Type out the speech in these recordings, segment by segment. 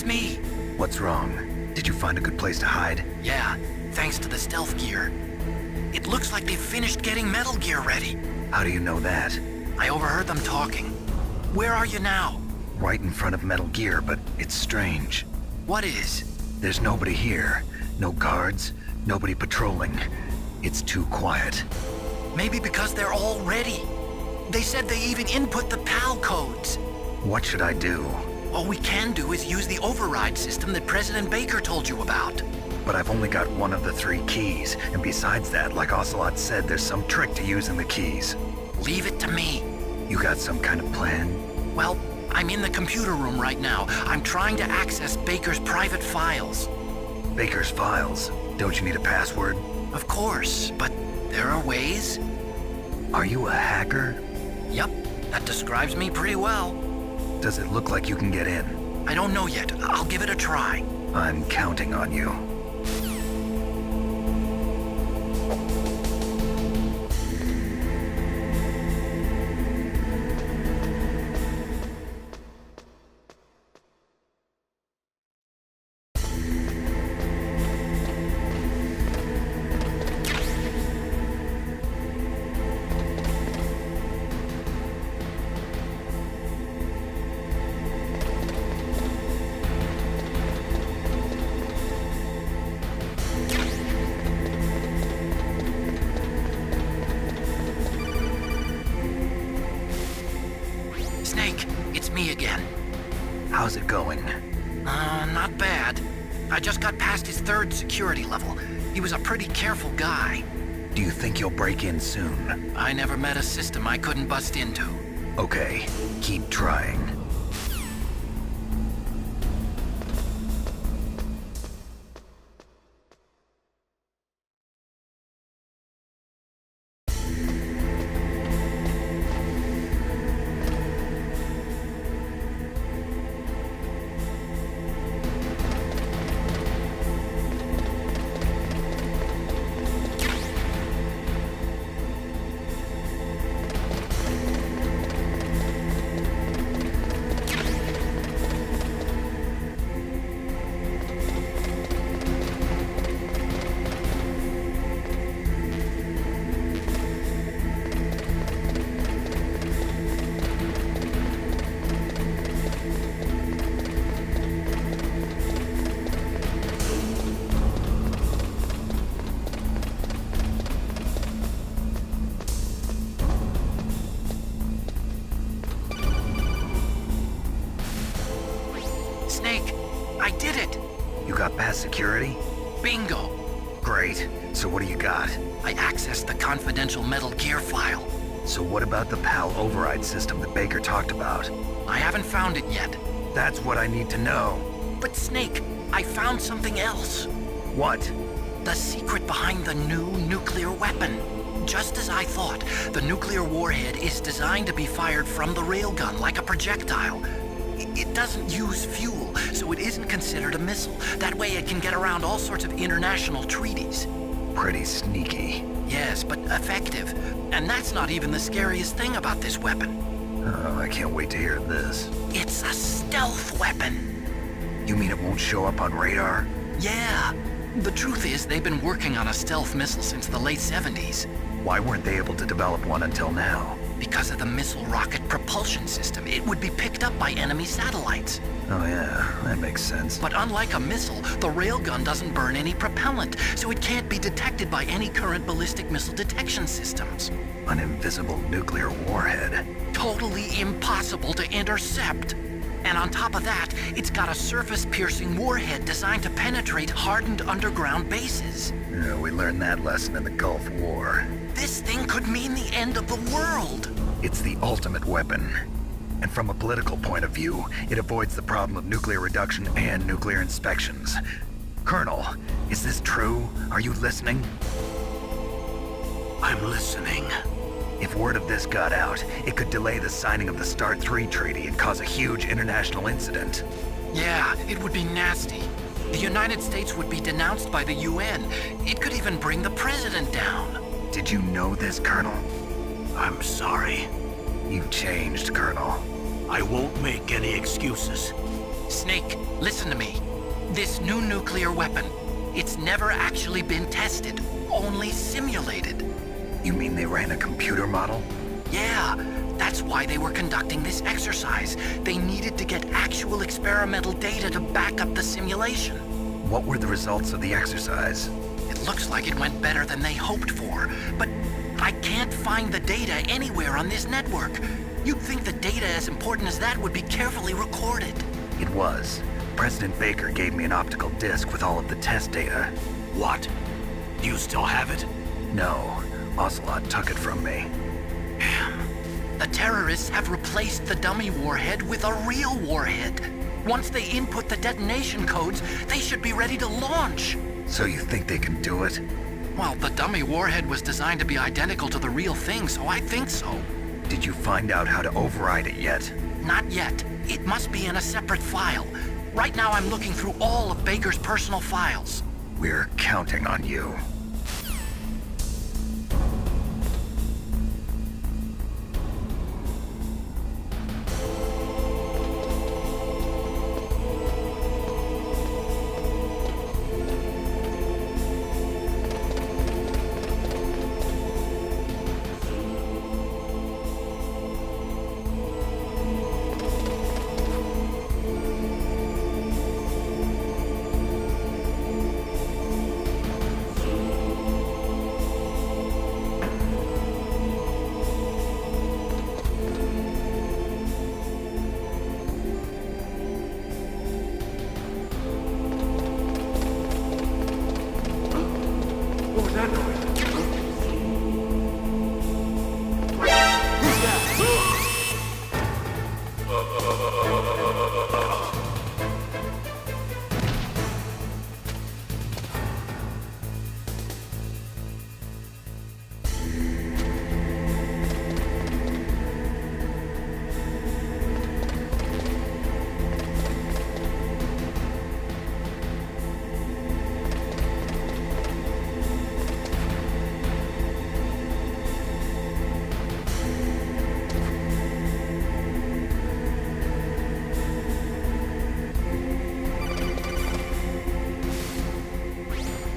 it's me. What's wrong? Did you find a good place to hide? Yeah, thanks to the stealth gear. It looks like they've finished getting Metal Gear ready. How do you know that? I overheard them talking. Where are you now? Right in front of Metal Gear, but it's strange. What is? There's nobody here. No guards, nobody patrolling. It's too quiet. Maybe because they're all ready. They said they even input the PAL codes. What should I do? All we can do is use the override system that President Baker told you about. But I've only got one of the 3 keys, and besides that, like Ocelot said, there's some trick to using the keys. Leave it to me. You got some kind of plan? Well, I'm in the computer room right now. I'm trying to access Baker's private files. Baker's files? Don't you need a password? Of course, but there are ways. Are you a hacker? Yup, that describes me pretty well. Does it look like you can get in? I don't know yet. I'll give it a try. I'm counting on you. Snake, it's me again. How's it going? Not bad. I just got past his 3rd security level. He was a pretty careful guy. Do you think you'll break in soon? I never met a system I couldn't bust into. Okay, keep trying. Snake, I did it! You got past security? Bingo! Great. So what do you got? I accessed the confidential Metal Gear file. So what about the PAL override system that Baker talked about? I haven't found it yet. That's what I need to know. But Snake, I found something else. What? The secret behind the new nuclear weapon. Just as I thought, the nuclear warhead is designed to be fired from the railgun like a projectile. It doesn't use fuel, so it isn't considered a missile. That way it can get around all sorts of international treaties. Pretty sneaky. Yes, but effective. And that's not even the scariest thing about this weapon. Oh, I can't wait to hear this. It's a stealth weapon. You mean it won't show up on radar? Yeah. The truth is, they've been working on a stealth missile since the late 70s. Why weren't they able to develop one until now? Because of the missile rocket propulsion system, it would be picked up by enemy satellites. Oh yeah, that makes sense. But unlike a missile, the railgun doesn't burn any propellant, so it can't be detected by any current ballistic missile detection systems. An invisible nuclear warhead. Totally impossible to intercept. And on top of that, it's got a surface-piercing warhead designed to penetrate hardened underground bases. Yeah, we learned that lesson in the Gulf War. This thing could mean the end of the world. It's the ultimate weapon. And from a political point of view, it avoids the problem of nuclear reduction and nuclear inspections. Colonel, is this true? Are you listening? I'm listening. If word of this got out, it could delay the signing of the START III treaty and cause a huge international incident. Yeah, it would be nasty. The United States would be denounced by the UN. It could even bring the president down. Did you know this, Colonel? I'm sorry. You've changed, Colonel. I won't make any excuses. Snake, listen to me. This new nuclear weapon, it's never actually been tested, only simulated. You mean they ran a computer model? Yeah, that's why they were conducting this exercise. They needed to get actual experimental data to back up the simulation. What were the results of the exercise? It looks like it went better than they hoped for, but I can't find the data anywhere on this network. You'd think the data as important as that would be carefully recorded. It was. President Baker gave me an optical disc with all of the test data. What? Do you still have it? No, Ocelot took it from me. The terrorists have replaced the dummy warhead with a real warhead. Once they input the detonation codes, they should be ready to launch. So you think they can do it? Well, the dummy warhead was designed to be identical to the real thing, so I think so. Did you find out how to override it yet? Not yet. It must be in a separate file. Right now I'm looking through all of Baker's personal files. We're counting on you.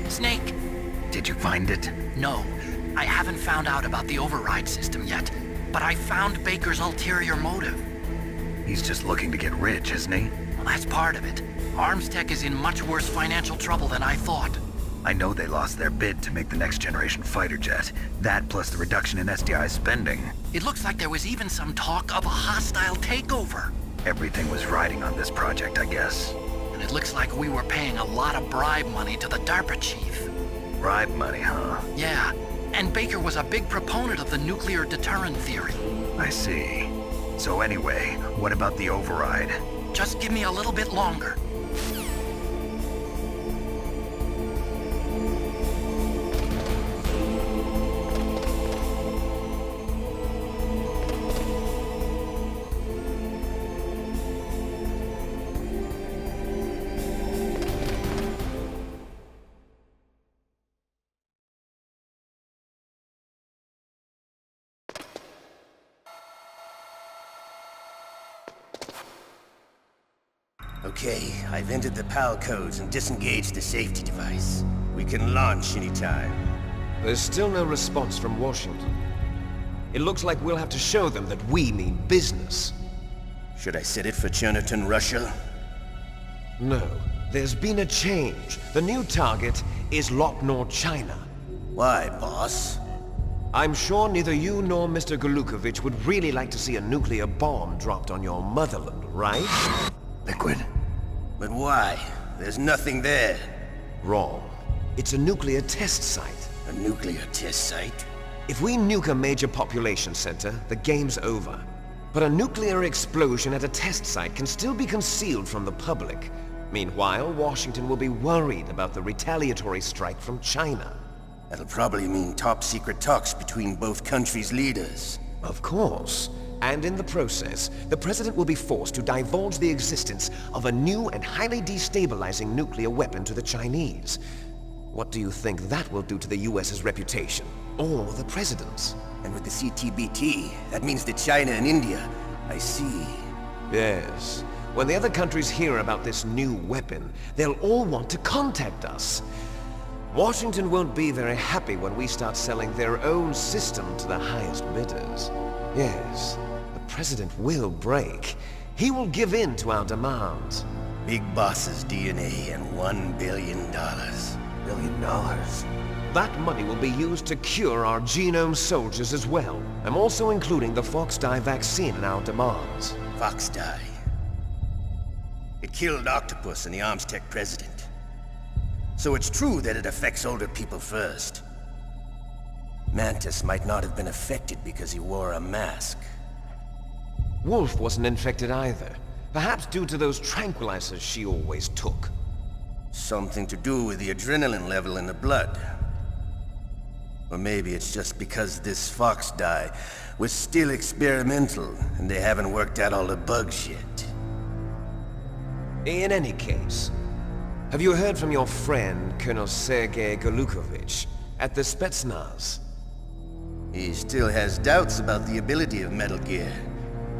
Snake? Did you find it? No. I haven't found out about the override system yet, but I found Baker's ulterior motive. He's just looking to get rich, isn't he? Well, that's part of it. Armstech is in much worse financial trouble than I thought. I know they lost their bid to make the next generation fighter jet. That plus the reduction in SDI spending. It looks like there was even some talk of a hostile takeover. Everything was riding on this project, I guess. And it looks like we were paying a lot of bribe money to the DARPA chief. Bribe money, huh? Yeah, and Baker was a big proponent of the nuclear deterrent theory. I see. So anyway, what about the override? Just give me a little bit longer. Okay, I've entered the PAL codes and disengaged the safety device. We can launch anytime. There's still no response from Washington. It looks like we'll have to show them that we mean business. Should I set it for Cherniton, Russia? No, there's been a change. The new target is Lopnor, China. Why, boss? I'm sure neither you nor Mr. Golukovich would really like to see a nuclear bomb dropped on your motherland, right? Liquid? But why? There's nothing there. Wrong. It's a nuclear test site. A nuclear test site? If we nuke a major population center, the game's over. But a nuclear explosion at a test site can still be concealed from the public. Meanwhile, Washington will be worried about the retaliatory strike from China. That'll probably mean top-secret talks between both countries' leaders. Of course. And in the process, the President will be forced to divulge the existence of a new and highly destabilizing nuclear weapon to the Chinese. What do you think that will do to the US's reputation? Or the President's? And with the CTBT, that means that China and India... I see. Yes. When the other countries hear about this new weapon, they'll all want to contact us. Washington won't be very happy when we start selling their own system to the highest bidders. Yes, the President will break. He will give in to our demands. Big Boss's DNA and $1 billion. $1 billion? That money will be used to cure our genome soldiers as well. I'm also including the Fox-Die vaccine in our demands. Fox-Die. It killed Octopus and the Armstech president. So it's true that it affects older people first. Mantis might not have been affected because he wore a mask. Wolf wasn't infected either. Perhaps due to those tranquilizers she always took. Something to do with the adrenaline level in the blood. Or maybe it's just because this Fox-Die was still experimental and they haven't worked out all the bugs yet. In any case, have you heard from your friend, Colonel Sergei Golukovich, at the Spetsnaz? He still has doubts about the ability of Metal Gear.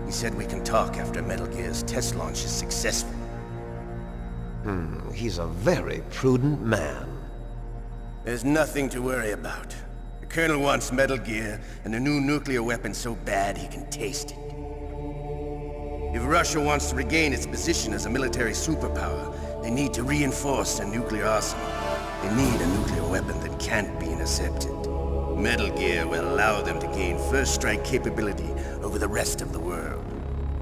He said we can talk after Metal Gear's test launch is successful. He's a very prudent man. There's nothing to worry about. The Colonel wants Metal Gear and a new nuclear weapon so bad he can taste it. If Russia wants to regain its position as a military superpower, they need to reinforce their nuclear arsenal. They need a nuclear weapon that can't be intercepted. Metal Gear will allow them to gain first strike capability over the rest of the world.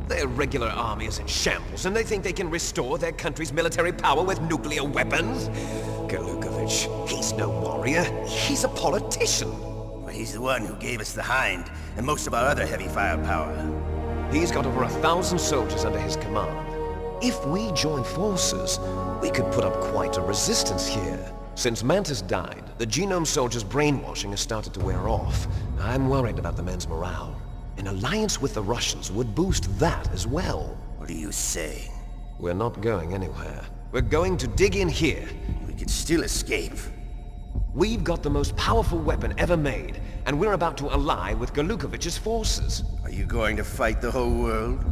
Their regular army is in shambles, and they think they can restore their country's military power with nuclear weapons? Golukovich, he's no warrior. He's a politician. But he's the one who gave us the Hind and most of our other heavy firepower. He's got over 1,000 soldiers under his command. If we join forces, we could put up quite a resistance here. Since Mantis died, the genome soldiers' brainwashing has started to wear off. I'm worried about the men's morale. An alliance with the Russians would boost that as well. What are you saying? We're not going anywhere. We're going to dig in here. We could still escape. We've got the most powerful weapon ever made, and we're about to ally with Golukovich's forces. Are you going to fight the whole world?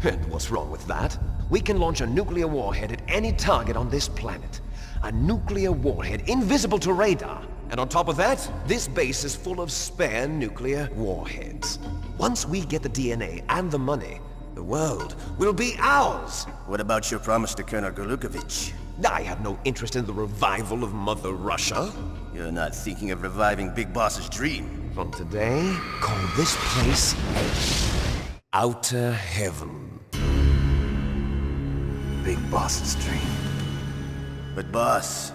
And what's wrong with that? We can launch a nuclear warhead at any target on this planet. A nuclear warhead invisible to radar. And on top of that, this base is full of spare nuclear warheads. Once we get the DNA and the money, the world will be ours! What about your promise to Colonel Golukovich? I have no interest in the revival of Mother Russia. You're not thinking of reviving Big Boss's dream. From today, call this place Outer Heaven. Big Boss's dream. But boss,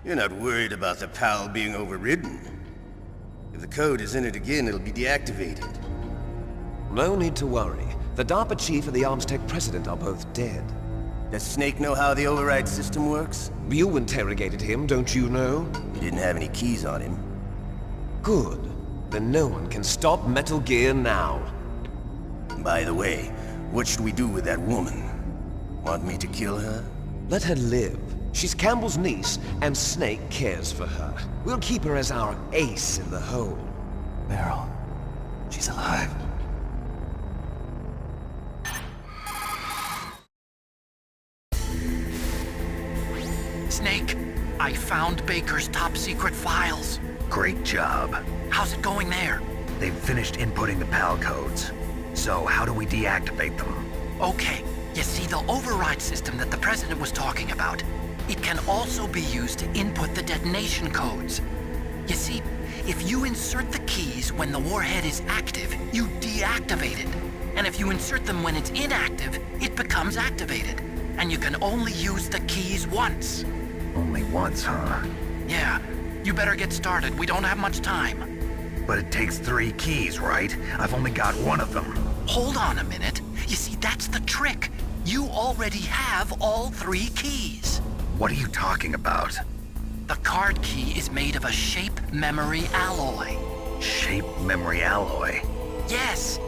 you're not worried about the PAL being overridden. If the code is entered again, it'll be deactivated. No need to worry. The DARPA chief and the Armstech president are both dead. Does Snake know how the override system works? You interrogated him, don't you know? He didn't have any keys on him. Good. Then no one can stop Metal Gear now. By the way, what should we do with that woman? Want me to kill her? Let her live. She's Campbell's niece, and Snake cares for her. We'll keep her as our ace in the hole. Meryl, she's alive. Snake, I found Baker's top-secret files. Great job. How's it going there? They've finished inputting the PAL codes. So how do we deactivate them? Okay, you see the override system that the President was talking about? It can also be used to input the detonation codes. You see, if you insert the keys when the warhead is active, you deactivate it. And if you insert them when it's inactive, it becomes activated. And you can only use the keys once. Only once, huh? Yeah, you better get started. We don't have much time. But it takes 3 keys, right? I've only got 1 of them. Hold on a minute. You see, that's the trick. You already have all 3 keys. What are you talking about? The card key is made of a shape memory alloy. Shape memory alloy? Yes.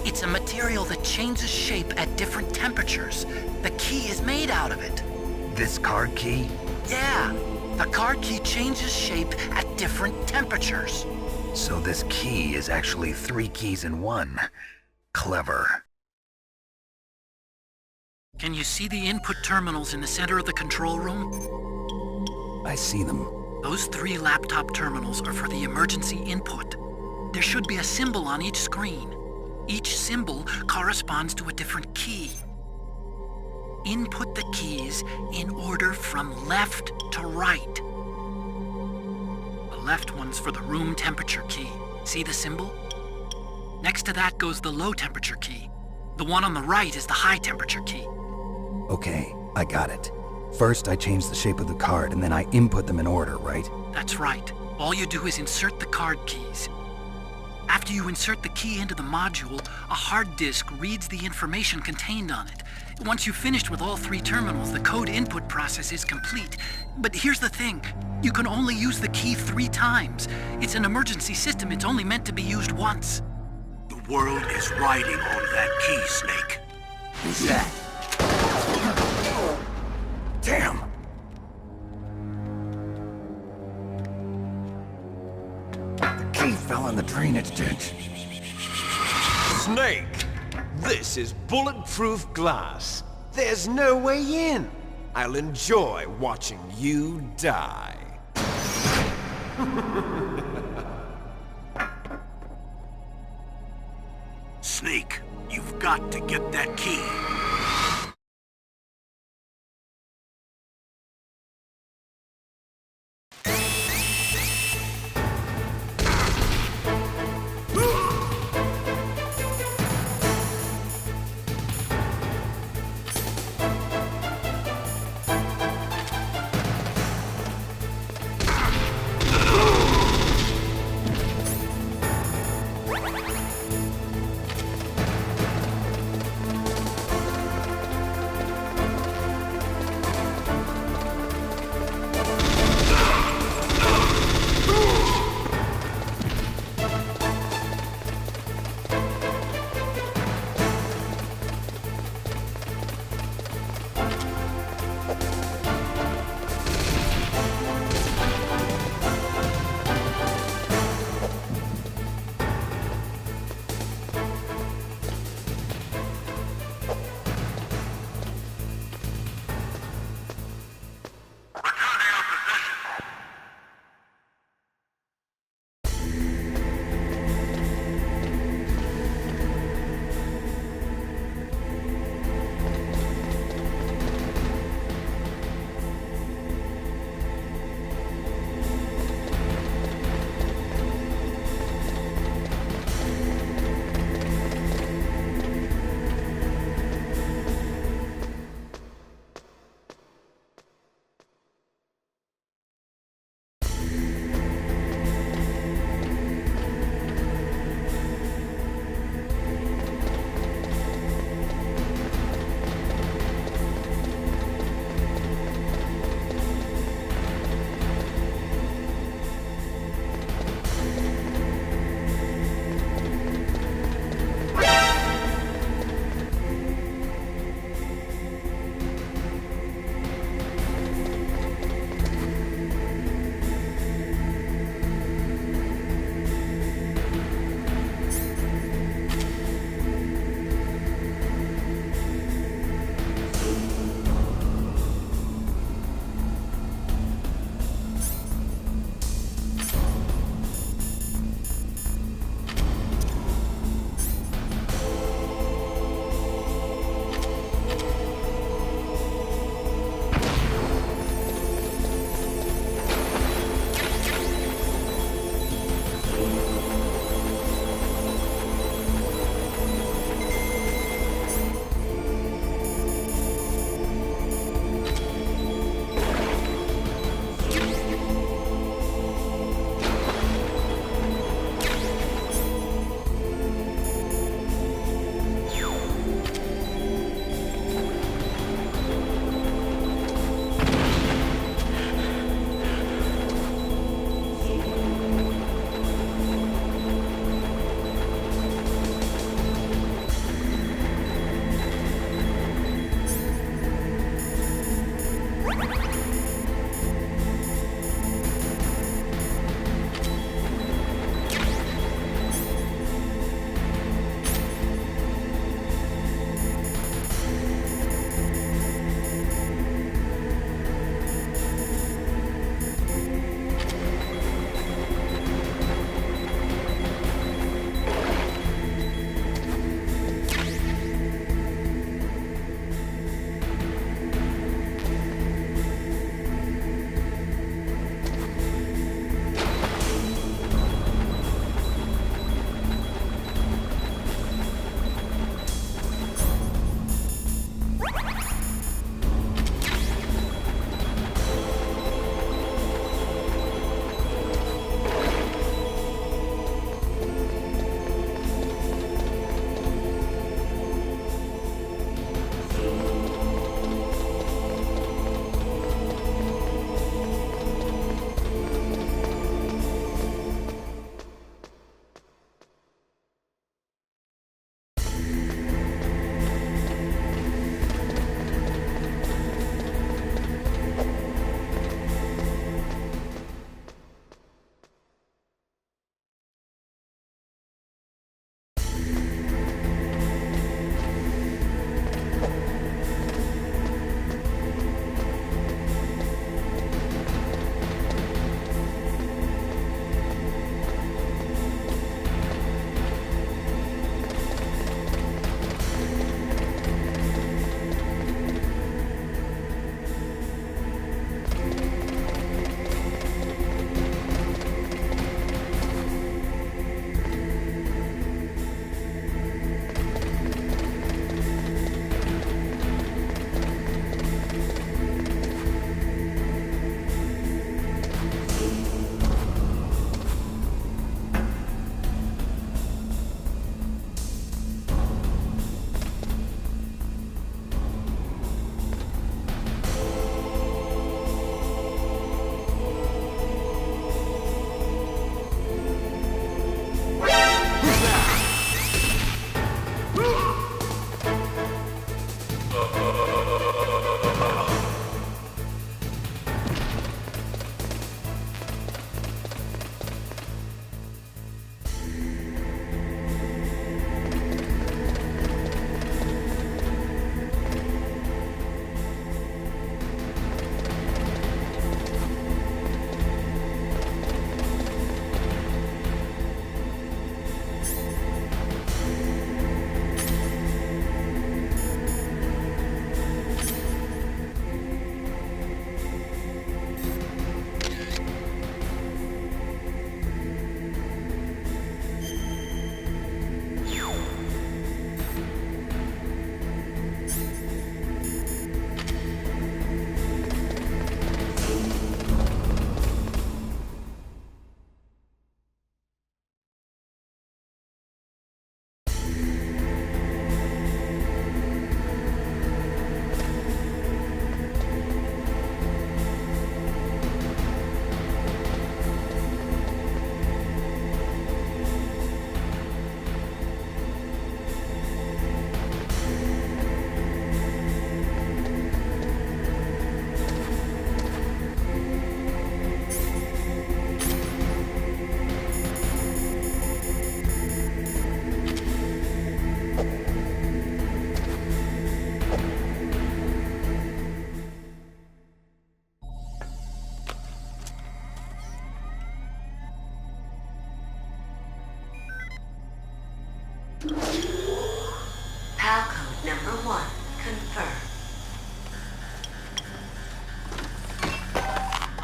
It's a material that changes shape at different temperatures. The key is made out of it. This card key? Yeah. The card key changes shape at different temperatures. So this key is actually 3 keys in 1. Clever. Can you see the input terminals in the center of the control room? I see them. Those 3 laptop terminals are for the emergency input. There should be a symbol on each screen. Each symbol corresponds to a different key. Input the keys in order from left to right. The left one's for the room temperature key. See the symbol? Next to that goes the low temperature key. The one on the right is the high temperature key. Okay, I got it. First, I change the shape of the card, and then I input them in order, right? That's right. All you do is insert the card keys. After you insert the key into the module, a hard disk reads the information contained on it. Once you've finished with all 3 terminals, the code input process is complete. But here's the thing. You can only use the key 3 times. It's an emergency system. It's only meant to be used once. The world is riding on that key, Snake. Who's that? Damn! The key fell in the drainage ditch. Snake! This is bulletproof glass. There's no way in. I'll enjoy watching you die. Snake, you've got to get that key.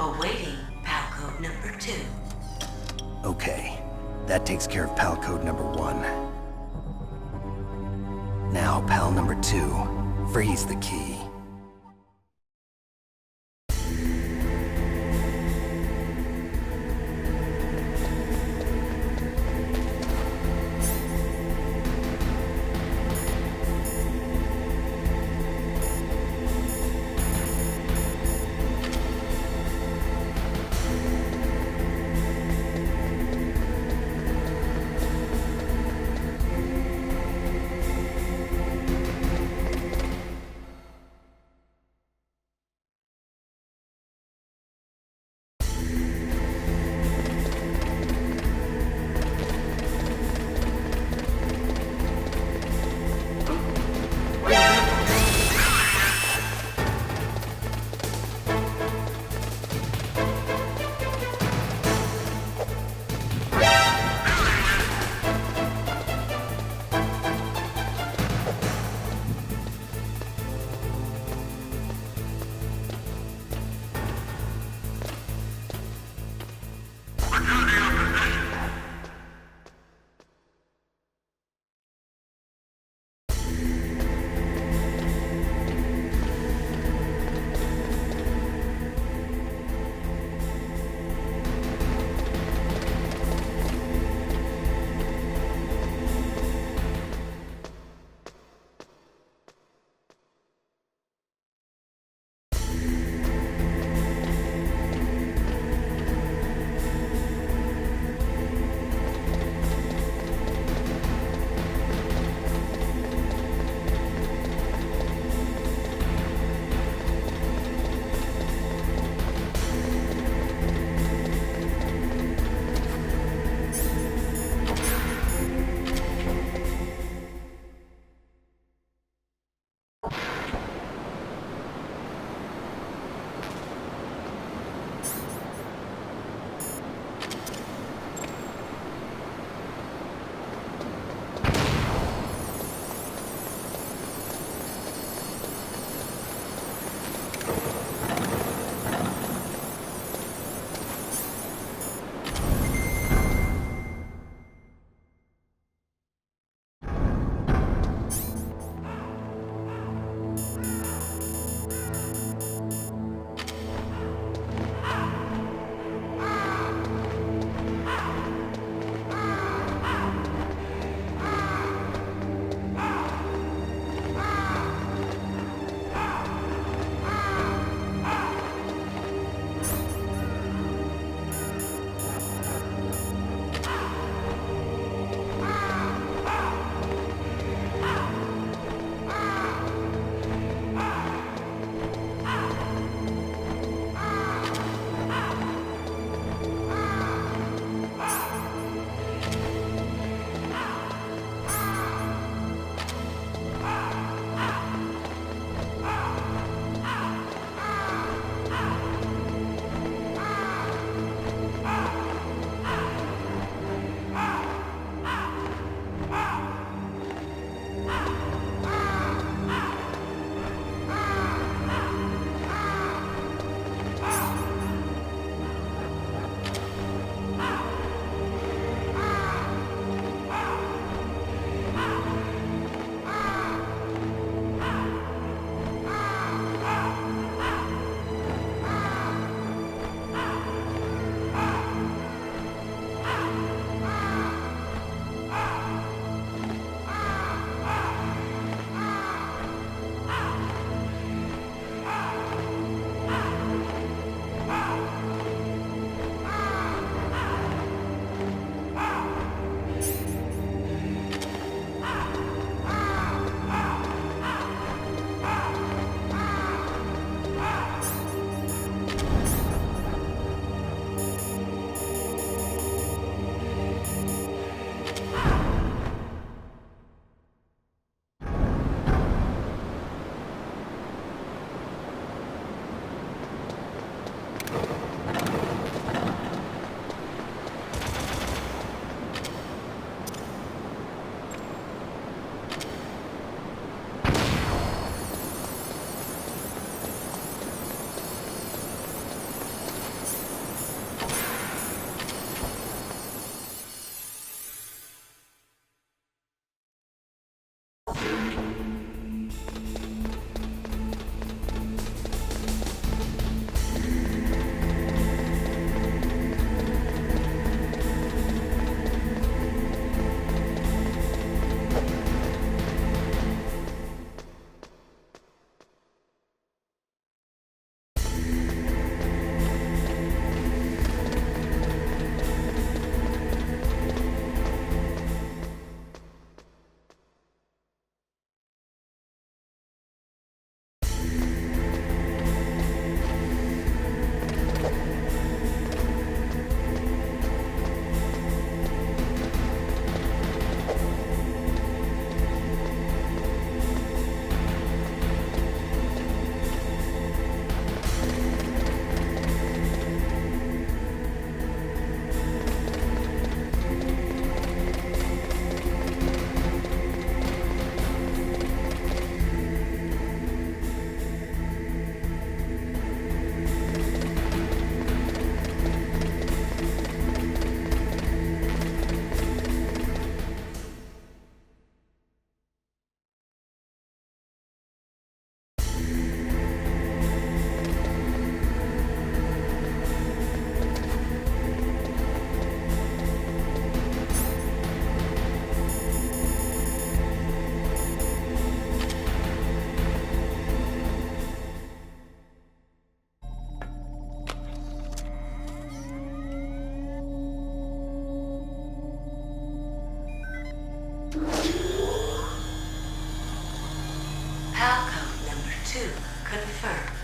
Awaiting PAL code number 2. Okay, that takes care of PAL code number 1. Now, PAL number 2, freeze the key. PAL code number 2 confirmed.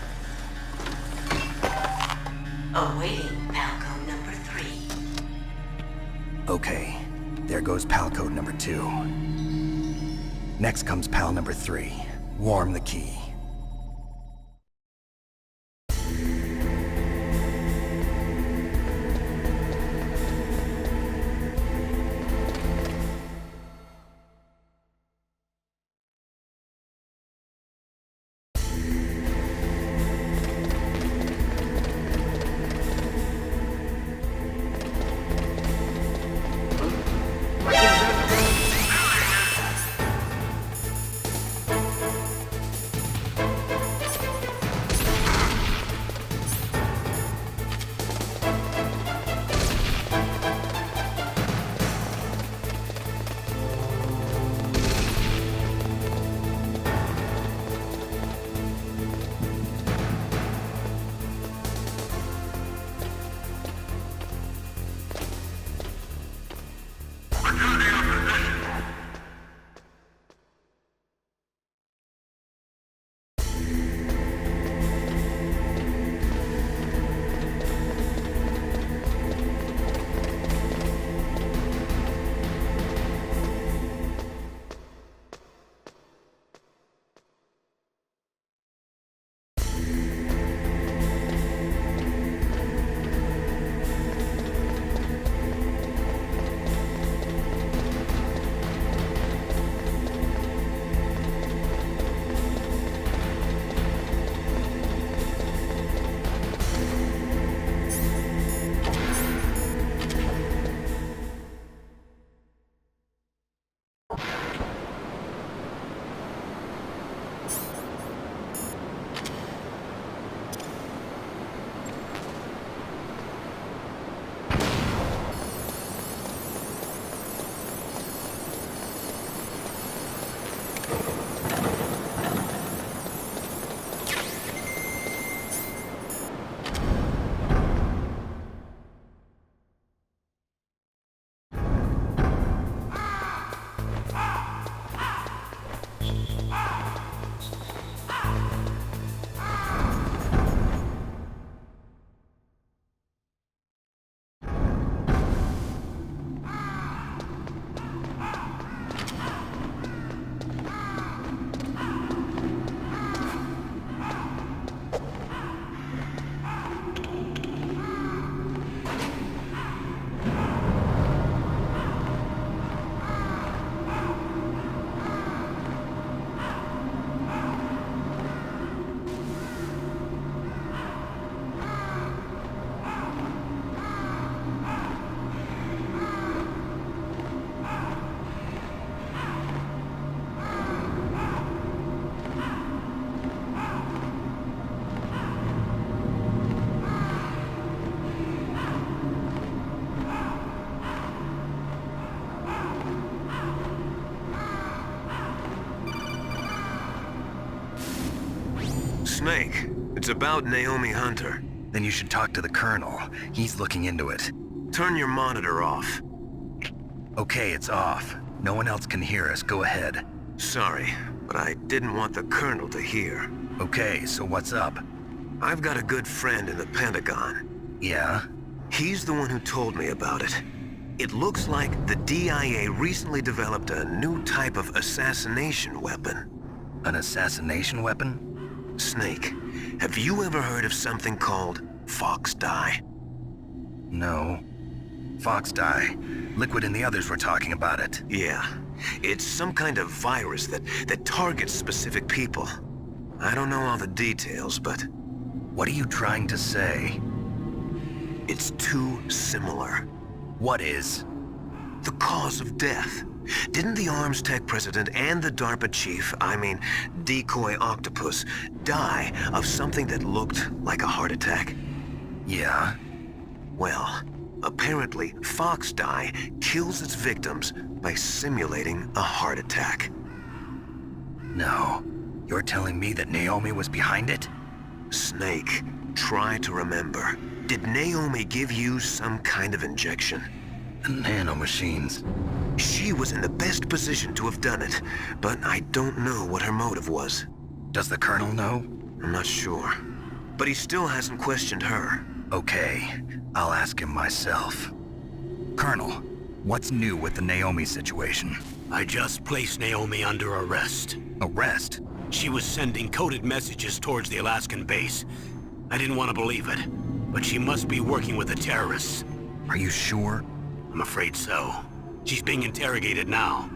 Awaiting PAL code number 3. Okay, there goes PAL code number 2. Next comes PAL number 3. Warm the key. Snake, it's about Naomi Hunter. Then you should talk to the Colonel. He's looking into it. Turn your monitor off. Okay, it's off. No one else can hear us. Go ahead. Sorry, but I didn't want the Colonel to hear. Okay, so what's up? I've got a good friend in the Pentagon. Yeah? He's the one who told me about it. It looks like the DIA recently developed a new type of assassination weapon. An assassination weapon? Snake, have you ever heard of something called Fox Dye? No. Fox dye. Liquid and the others were talking about it. Yeah. It's some kind of virus that targets specific people. I don't know all the details, but... What are you trying to say? It's too similar. What is? The cause of death. Didn't the Arms Tech president and the DARPA chief, Decoy Octopus, die of something that looked like a heart attack? Yeah? Well, apparently Fox Dye kills its victims by simulating a heart attack. No. You're telling me that Naomi was behind it? Snake, try to remember. Did Naomi give you some kind of injection? The nanomachines. She was in the best position to have done it, but I don't know what her motive was. Does the Colonel know? I'm not sure. But he still hasn't questioned her. Okay, I'll ask him myself. Colonel, what's new with the Naomi situation? I just placed Naomi under arrest. Arrest? She was sending coded messages towards the Alaskan base. I didn't want to believe it, but she must be working with the terrorists. Are you sure? I'm afraid so. She's being interrogated now.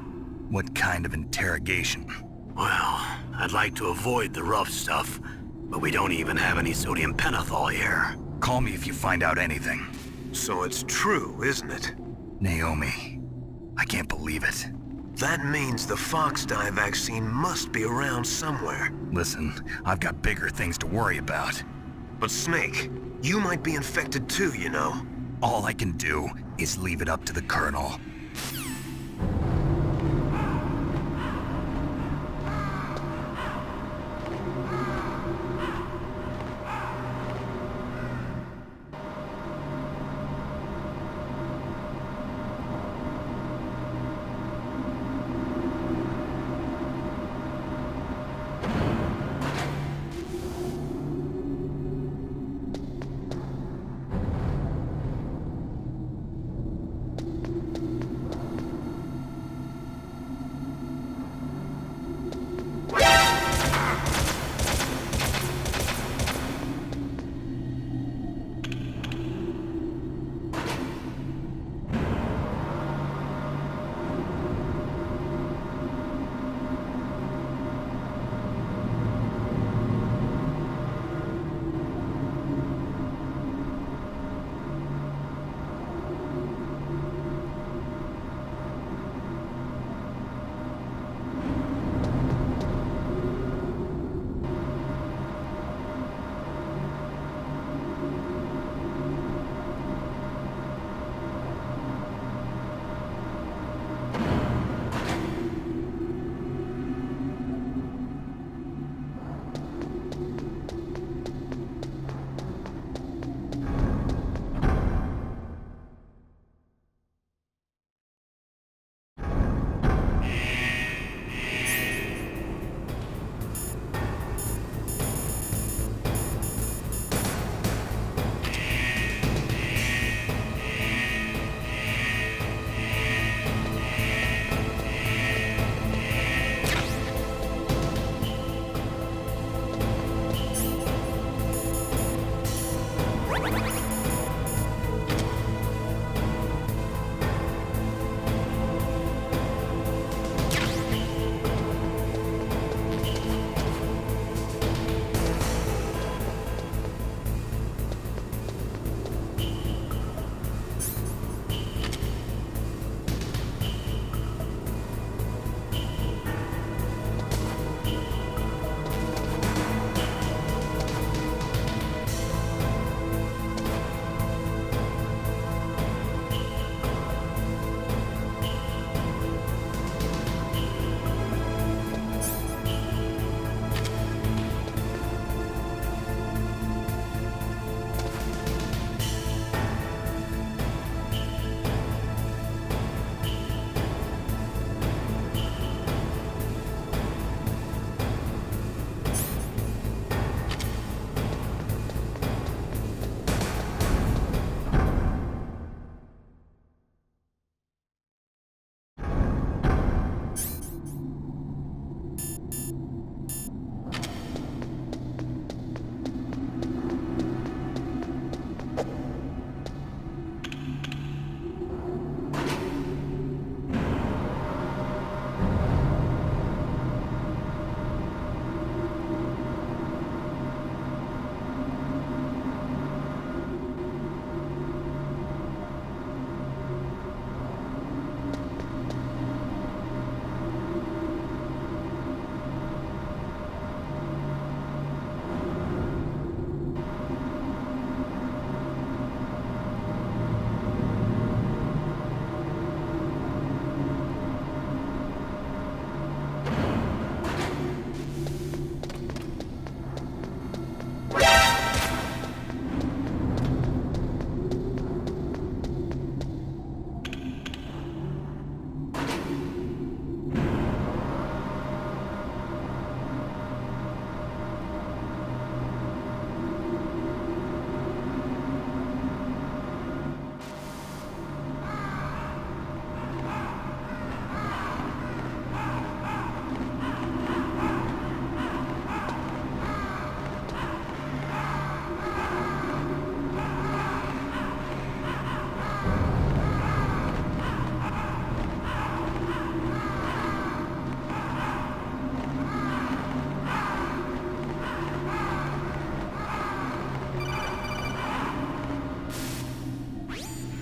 What kind of interrogation? Well, I'd like to avoid the rough stuff, but we don't even have any sodium pentothal here. Call me if you find out anything. So it's true, isn't it? Naomi, I can't believe it. That means the Fox dye vaccine must be around somewhere. Listen, I've got bigger things to worry about. But Snake, you might be infected too, you know. All I can do is leave it up to the Colonel.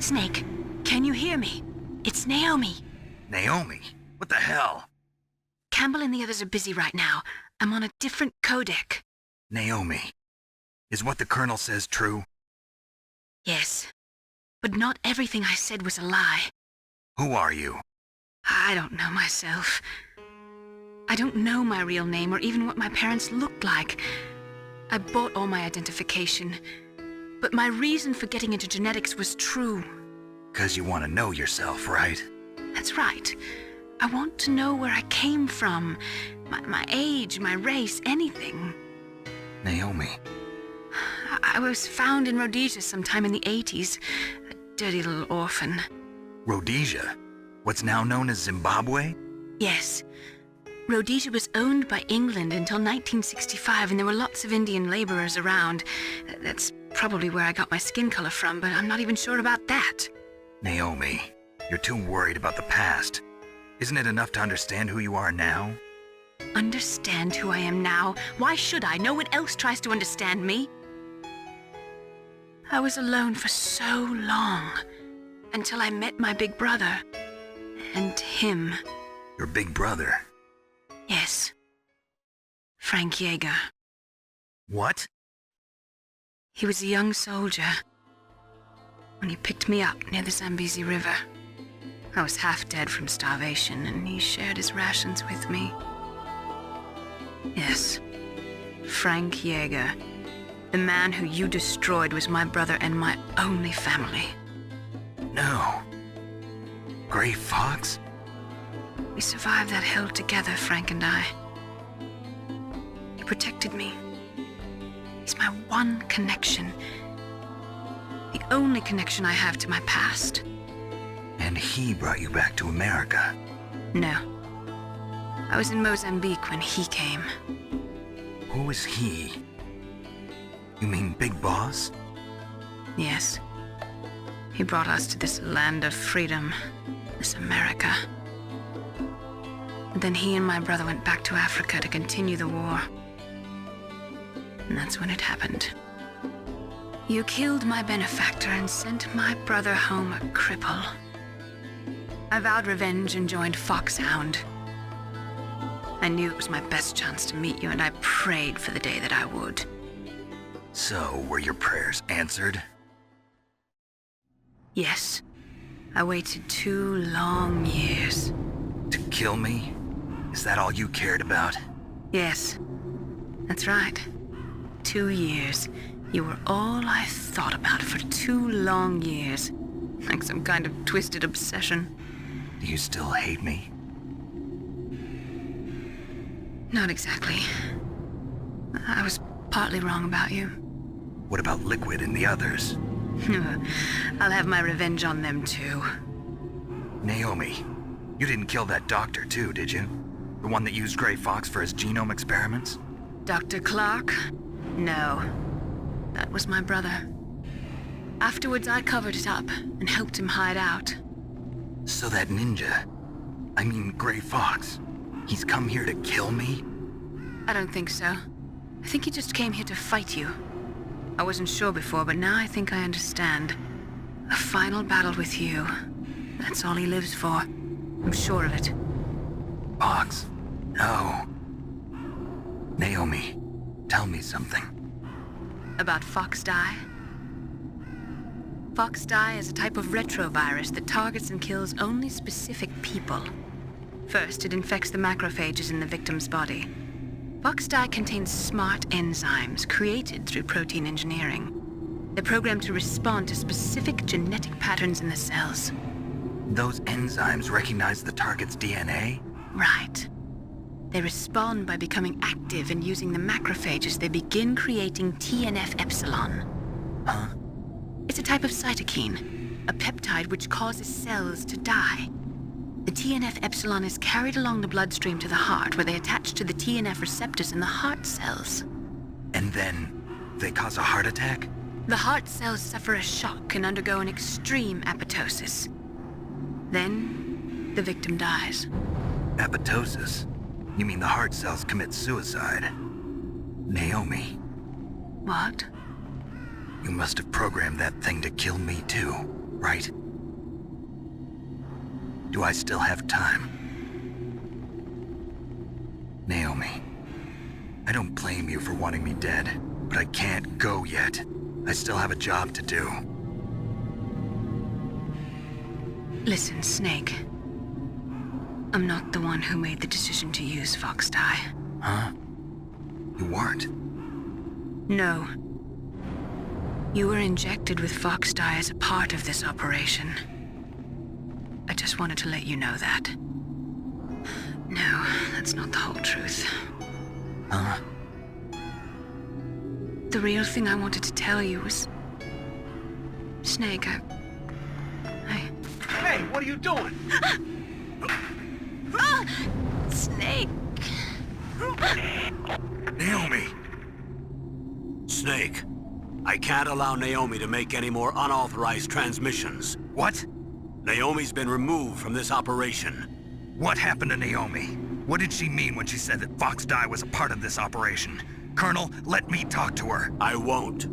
Snake, can you hear me? It's Naomi. Naomi? What the hell? Campbell and the others are busy right now. I'm on a different codec. Naomi, is what the Colonel says true? Yes. But not everything I said was a lie. Who are you? I don't know myself. I don't know my real name or even what my parents looked like. I bought all my identification. But my reason for getting into genetics was true. 'Cause you want to know yourself, right? That's right. I want to know where I came from. My age, my race, anything. Naomi. I was found in Rhodesia sometime in the 80s. A dirty little orphan. Rhodesia? What's now known as Zimbabwe? Yes. Rhodesia was owned by England until 1965, and there were lots of Indian laborers around. That's probably where I got my skin color from, but I'm not even sure about that. Naomi, you're too worried about the past. Isn't it enough to understand who you are now? Understand who I am now? Why should I? No one else tries to understand me. I was alone for so long, until I met my big brother. And him. Your big brother? Yes. Frank Yeager. What? He was a young soldier when he picked me up near the Zambezi River. I was half dead from starvation, and he shared his rations with me. Yes, Frank Yeager. The man who you destroyed was my brother and my only family. No. Gray Fox? We survived that hell together, Frank and I. He protected me. He's my one connection. The only connection I have to my past. And he brought you back to America? No. I was in Mozambique when he came. Who is he? You mean Big Boss? Yes. He brought us to this land of freedom, this America. And then he and my brother went back to Africa to continue the war. And that's when it happened. You killed my benefactor and sent my brother home a cripple. I vowed revenge and joined Foxhound. I knew it was my best chance to meet you, and I prayed for the day that I would. So, were your prayers answered? Yes. I waited 2 long years. To kill me? Is that all you cared about? Yes. That's right. 2 years. You were all I thought about for 2 long years. Like some kind of twisted obsession. Do you still hate me? Not exactly. I was partly wrong about you. What about Liquid and the others? I'll have my revenge on them too. Naomi, you didn't kill that doctor too, did you? The one that used Gray Fox for his genome experiments? Dr. Clark? No. That was my brother. Afterwards, I covered it up and helped him hide out. So that ninja, I mean Gray Fox, he's come here to kill me? I don't think so. I think he just came here to fight you. I wasn't sure before, but now I think I understand. A final battle with you. That's all he lives for. I'm sure of it. Fox? No. Naomi, tell me something. About FoxDie? FoxDie is a type of retrovirus that targets and kills only specific people. First, it infects the macrophages in the victim's body. FoxDie contains smart enzymes created through protein engineering. They're programmed to respond to specific genetic patterns in the cells. Those enzymes recognize the target's DNA? Right. They respond by becoming active and using the macrophages. They begin creating TNF-epsilon. Huh? It's a type of cytokine, a peptide which causes cells to die. The TNF-epsilon is carried along the bloodstream to the heart, where they attach to the TNF receptors in the heart cells. And then they cause a heart attack? The heart cells suffer a shock and undergo an extreme apoptosis. Then, the victim dies. Apoptosis? You mean the heart cells commit suicide? Naomi, What? you must have programmed that thing to kill me too, right? Do I still have time? Naomi, I don't blame you for wanting me dead, but I can't go yet. I still have a job to do. Listen, Snake. I'm not the one who made the decision to use Fox Dye. Huh? You weren't? No. You were injected with Fox Dye as a part of this operation. I just wanted to let you know that. No, that's not the whole truth. Huh? The real thing I wanted to tell you was... Snake, I... Hey, what are you doing? Snake! Naomi! Snake, I can't allow Naomi to make any more unauthorized transmissions. What? Naomi's been removed from this operation. What happened to Naomi? What did she mean when she said that Fox Dye was a part of this operation? Colonel, let me talk to her. I won't.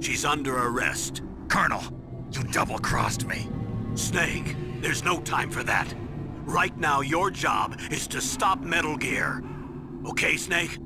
She's under arrest. Colonel, you double-crossed me. Snake, there's no time for that. Right now, your job is to stop Metal Gear. Okay, Snake?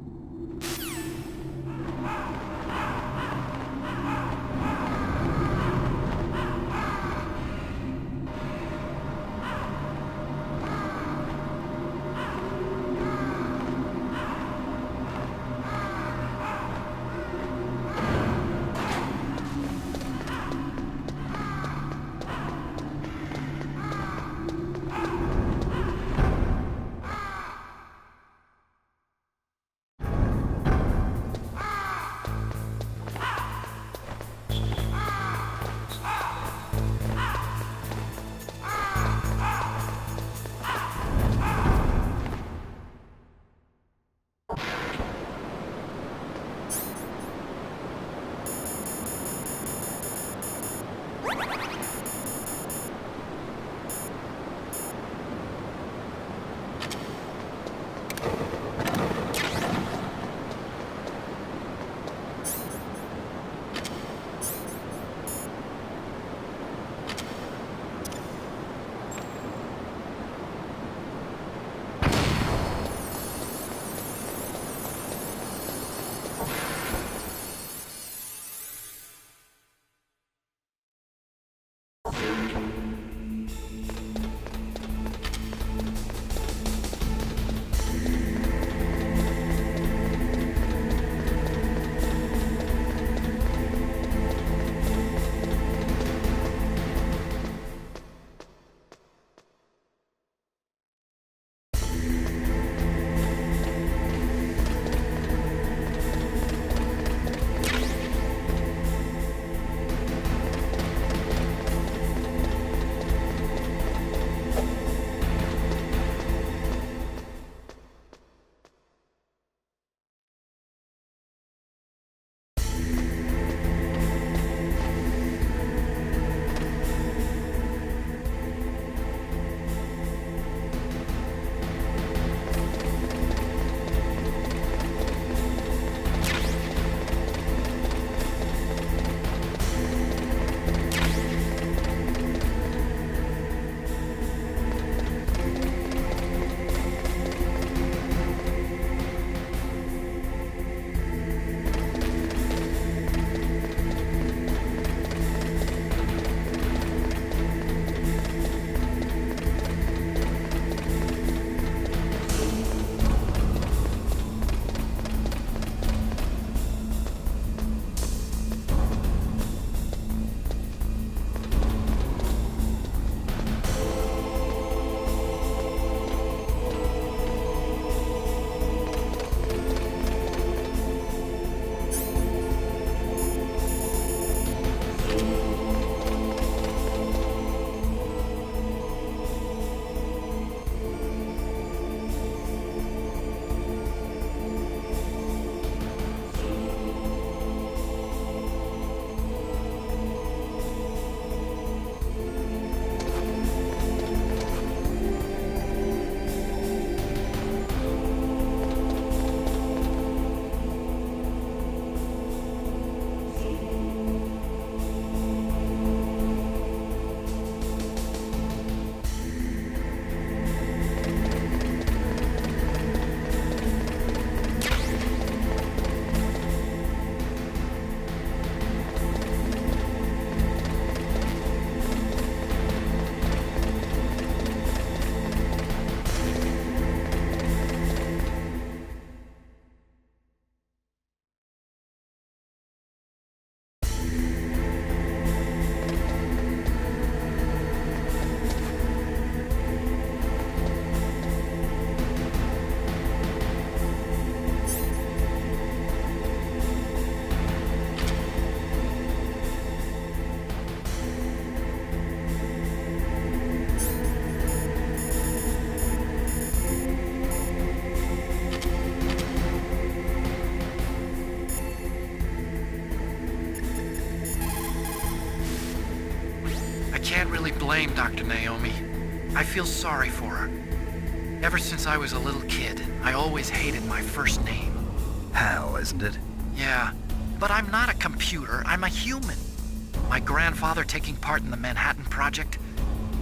blame, Dr. Naomi. I feel sorry for her. Ever since I was a little kid, I always hated my first name. Hal, isn't it? Yeah, but I'm not a computer, I'm a human. My grandfather taking part in the Manhattan Project,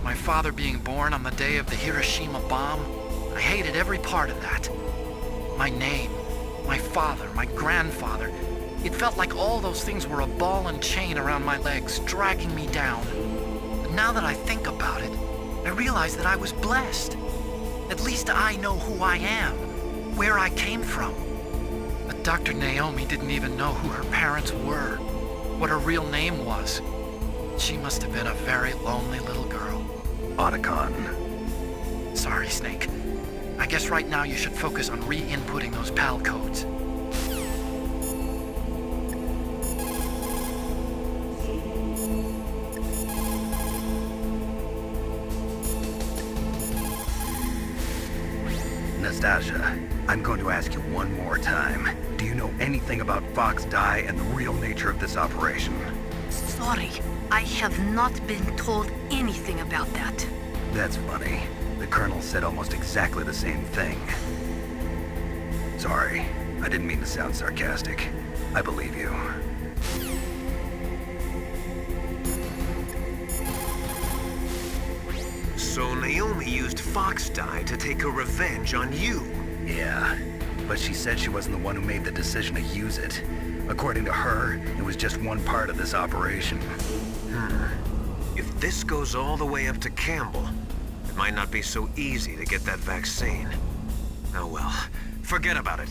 my father being born on the day of the Hiroshima bomb. I hated every part of that. My name, my father, my grandfather. It felt like all those things were a ball and chain around my legs, dragging me down. But now that I think about it, I realize that I was blessed. At least I know who I am, where I came from. But Dr. Naomi didn't even know who her parents were, what her real name was. She must have been a very lonely little girl. Otacon. Sorry, Snake. I guess right now you should focus on re-inputting those PAL codes. Nastasia, I'm going to ask you one more time. Do you know anything about Fox Die and the real nature of this operation? Sorry, I have not been told anything about that. That's funny. The Colonel said almost exactly the same thing. Sorry, I didn't mean to sound sarcastic. I believe you. So Naomi used Fox Die to take her revenge on you. Yeah, but she said she wasn't the one who made the decision to use it. According to her, it was just one part of this operation. If this goes all the way up to Campbell, it might not be so easy to get that vaccine. Oh well, forget about it.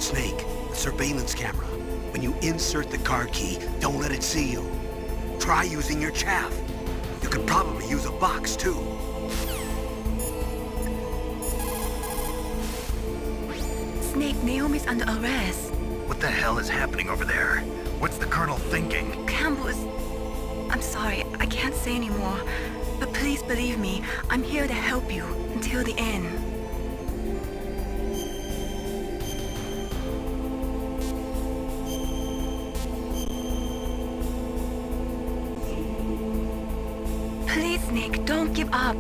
Snake, surveillance camera. When you insert the card key, don't let it see you. Try using your chaff. You could probably use a box, too. Snake, Naomi's under arrest. What the hell is happening over there? What's the Colonel thinking? Campbell is... I'm sorry, I can't say anymore. But please believe me, I'm here to help you until the end. Please, Snake, don't give up.